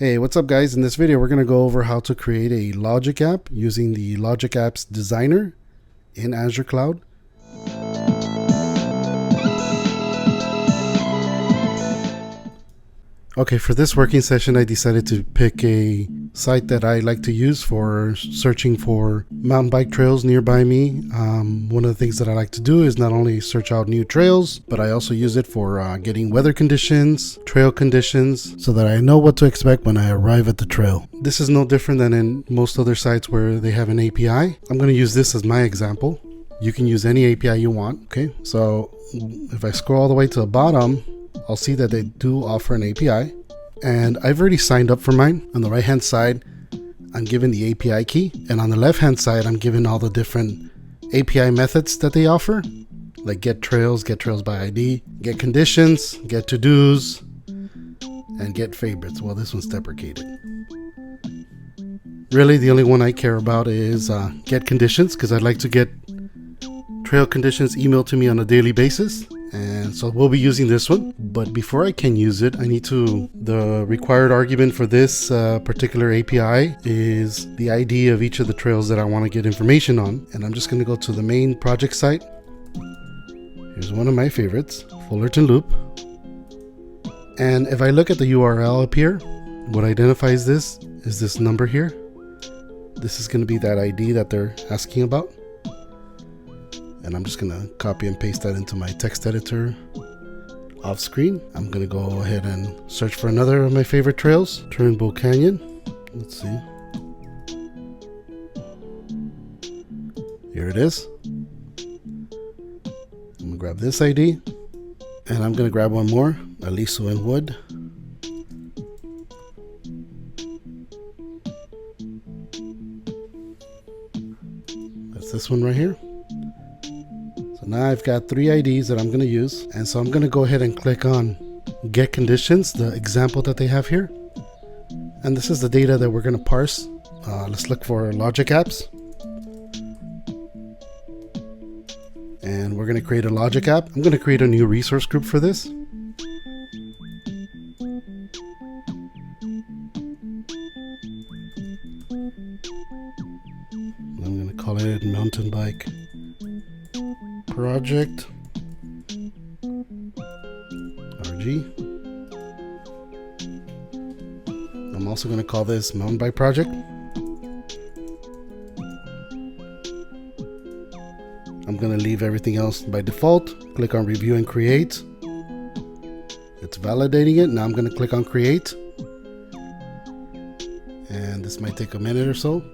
Hey, what's up guys? In this video we're going to go over how to create a Logic app using the Logic Apps designer in Azure Cloud. Okay, for this working session I decided to pick a site that I like to use for searching for mountain bike trails nearby me. One of the things that I like to do is not only search out new trails, but I also use it for getting weather conditions, trail conditions, so that I know what to expect when I arrive at the trail. This is no different than in most other sites where they have an API. I'm going to use this as my example. You can use any API you want. Okay, so if I scroll all the way to the bottom, I'll see that they do offer an API, and I've already signed up for mine. On the right hand side I'm given the API key, and on the left hand side I'm given all the different API methods that they offer, like get trails by ID, get conditions, get to-dos, and get favorites. Well, this one's deprecated. Really the only one I care about is get conditions, because I'd like to get trail conditions emailed to me on a daily basis. And so we'll be using this one, but before I can use it, I need to, the required argument for this particular API is the ID of each of the trails that I want to get information on. And I'm just going to go to the main project site. Here's one of my favorites, Fullerton Loop. And if I look at the URL up here, what identifies this is this number here. This is going to be that ID that they're asking about. And I'm just gonna copy and paste that into my text editor off screen. I'm gonna go ahead and search for another of my favorite trails, Turnbull Canyon. Let's see. Here it is. I'm gonna grab this ID, and I'm gonna grab one more, Aliso and Wood. That's this one right here. Now I've got 3 IDs that I'm going to use, and so I'm going to go ahead and click on get conditions, the example that they have here, and this is the data that we're going to parse. Let's look for Logic Apps, and we're going to create a Logic app. I'm going to create a new resource group for this. I'm going to call it mountain bike project RG. I'm also going to call this mountain bike project. I'm going to leave everything else by default. Click on review and create. It's validating it. Now I'm going to click on create, and this might take a minute or so.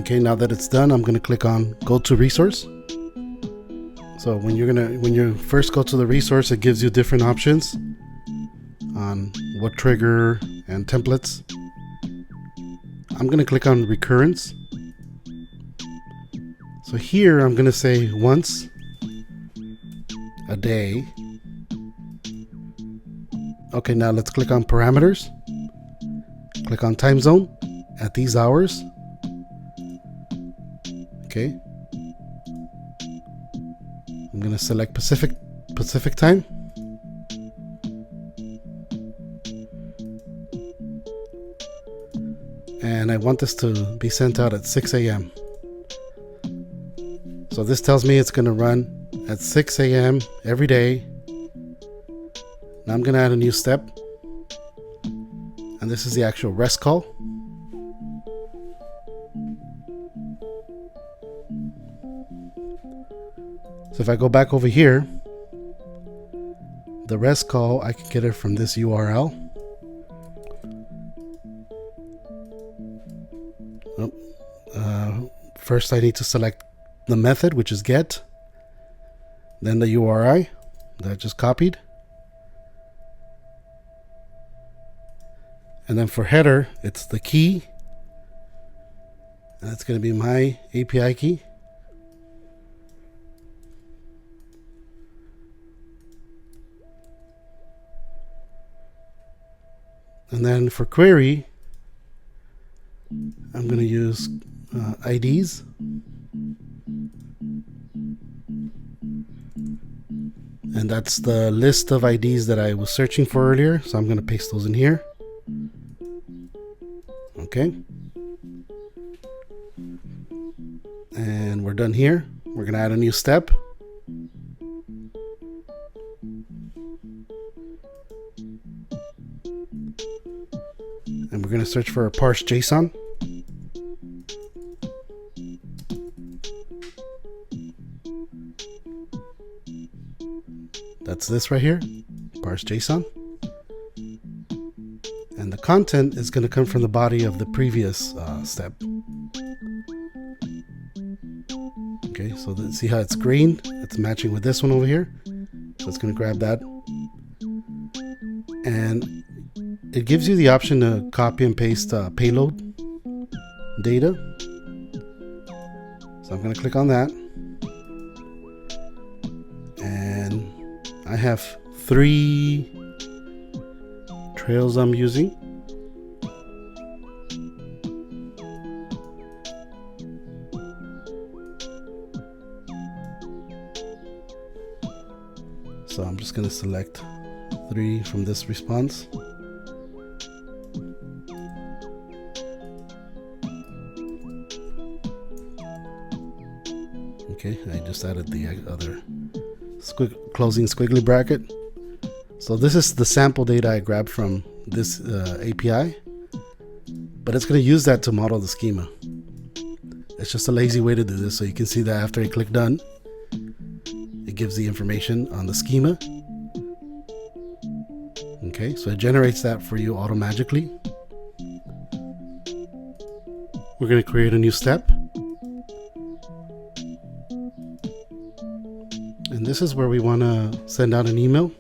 Okay, now that it's done, I'm going to click on go to resource. So when you first go to the resource, it gives you different options on what trigger and templates. I'm going to click on recurrence. So here I'm going to say once a day. Okay, now let's click on parameters. Click on time zone at these hours. Okay, I'm going to select Pacific time. And I want this to be sent out at 6 a.m. So this tells me it's going to run at 6 a.m. every day. Now I'm going to add a new step. And this is the actual REST call. So if I go back over here, the REST call, I can get it from this URL. First I need to select the method, which is get, then the URI that I just copied. And then for header, it's the key. And that's going to be my API key. And then for query, I'm going to use IDs. And that's the list of IDs that I was searching for earlier. So I'm going to paste those in here. Okay. And we're done here. We're going to add a new step. And we're going to search for a parse JSON. That's this right here, parse JSON. And the content is going to come from the body of the previous step. Okay, so see how it's green? It's matching with this one over here. So it's going to grab that. And it gives you the option to copy and paste payload data. So I'm going to click on that. And I have 3 trails I'm using. So I'm just going to select 3 from this response. Okay, I just added the other closing squiggly bracket. So this is the sample data I grabbed from this API, but it's going to use that to model the schema. It's just a lazy way to do this. So you can see that after you click done, it gives the information on the schema. Okay, so it generates that for you automatically. We're going to create a new step. And this is where we want to send out an email.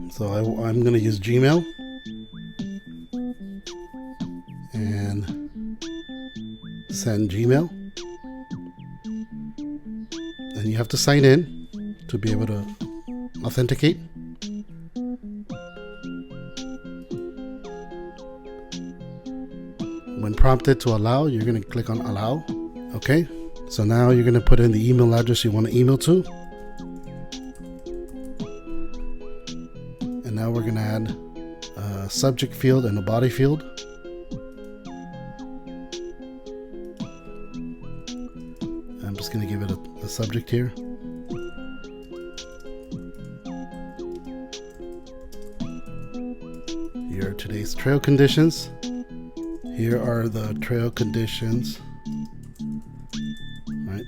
So I'm going to use Gmail. And send Gmail. And you have to sign in to be able to authenticate. When prompted to allow, you're going to click on allow. Okay. So now you're going to put in the email address you want to email to. And now we're going to add a subject field and a body field. I'm just going to give it a subject here. Here are today's trail conditions. Here are the trail conditions. Right.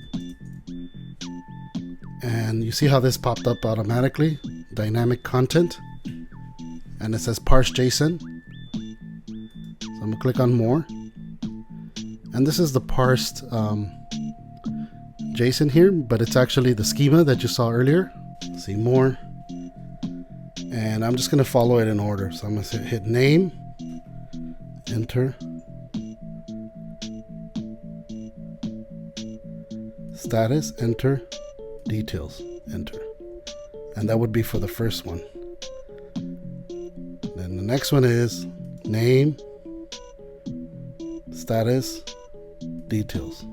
And you see how this popped up automatically? Dynamic content. And it says parse JSON. So I'm going to click on more. And this is the parsed JSON here, but it's actually the schema that you saw earlier. See more. And I'm just going to follow it in order. So I'm going to hit name, enter, status, enter, details, enter. And that would be for the first one. Then the next one is name, status, details.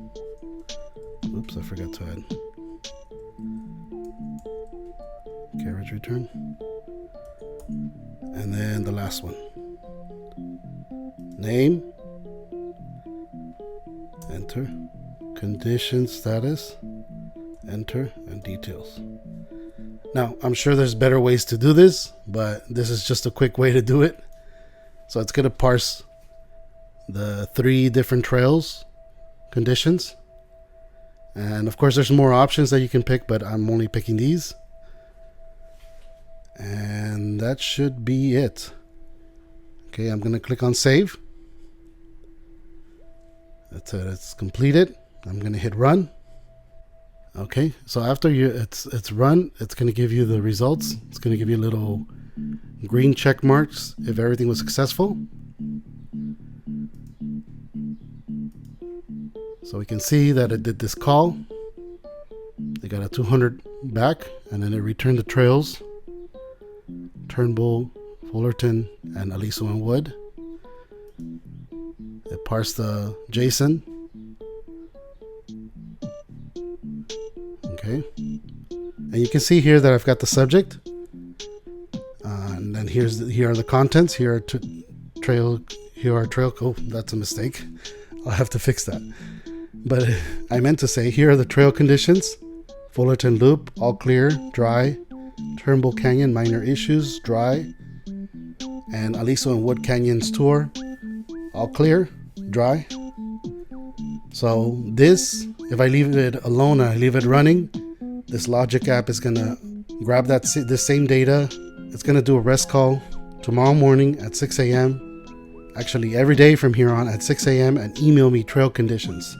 Oops, I forgot to add carriage return. And then the last one, name, enter, condition status, enter, and details. Now, I'm sure there's better ways to do this, but this is just a quick way to do it. So it's going to parse the 3 different trails conditions. And of course, there's more options that you can pick, but I'm only picking these. And that should be it. Okay, I'm going to click on save. That's it, it's completed. I'm going to hit run. Okay, so after it's run, it's going to give you the results. It's going to give you little green check marks if everything was successful. So we can see that it did this call. It got a 200 back, and then it returned the trails, Turnbull, Fullerton, and Aliso and Wood. It parsed the JSON. Okay. And you can see here that I've got the subject. And then here are the contents. Here are trail. Oh, that's a mistake. I'll have to fix that. But I meant to say, here are the trail conditions. Fullerton Loop, all clear, dry. Turnbull Canyon, minor issues, dry. And Aliso and Wood Canyons Tour, all clear, dry. So this, if I leave it alone and I leave it running, this Logic app is gonna grab this same data. It's gonna do a REST call tomorrow morning at 6 a.m. Actually, every day from here on at 6 a.m. and email me trail conditions.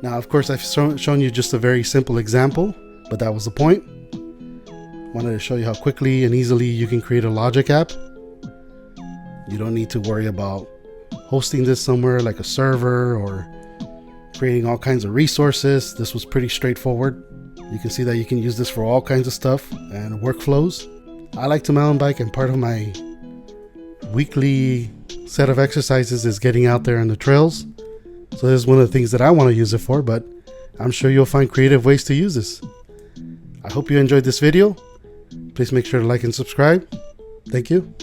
Now, of course, I've shown you just a very simple example, but that was the point. Wanted to show you how quickly and easily you can create a Logic app. You don't need to worry about hosting this somewhere like a server or creating all kinds of resources. This was pretty straightforward. You can see that you can use this for all kinds of stuff and workflows. I like to mountain bike, and part of my weekly set of exercises is getting out there on the trails. So this is one of the things that I want to use it for, but I'm sure you'll find creative ways to use this. I hope you enjoyed this video. Please make sure to like and subscribe. Thank you.